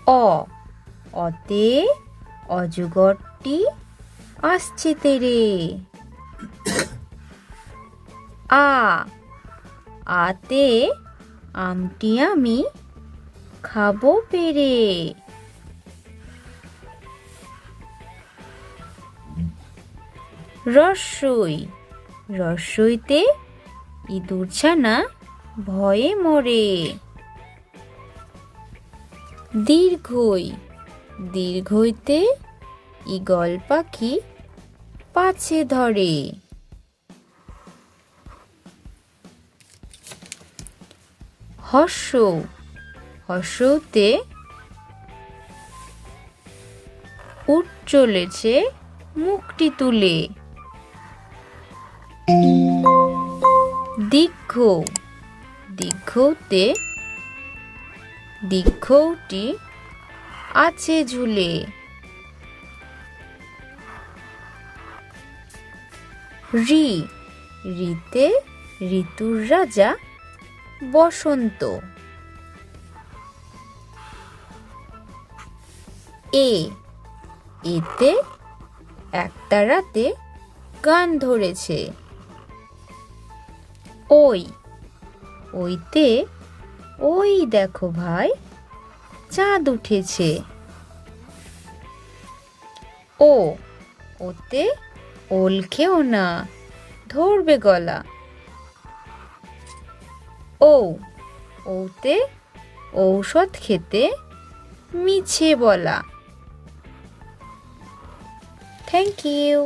অ অতে অজগরটি আসছে তেরে। আ আতে আমটি আমি খাবো পেরে। রস্বই রস্বইতে ইঁদুর ছানা ভয়ে মরে। দীর্ঘই দীর্ঘইতে ঈগল পাখি পাছে ধরে। হর্ষ হর্ষতে উট চলেছে মুখটি তুলে। দীর্ঘ দীর্ঘতে দীর্ঘটি আছে ঝুলে। ঋ ঋতে ঋতুর রাজা বসন্ত। এ এতে একটা রাতে গান ধরেছে। ওই ওইতে ওই দেখো ভাই চাঁদ উঠেছে। ও ওতে ওল খেও না ধরবে গলা। ও ওতে ঔষধ খেতে মিছে বলা। Thank you.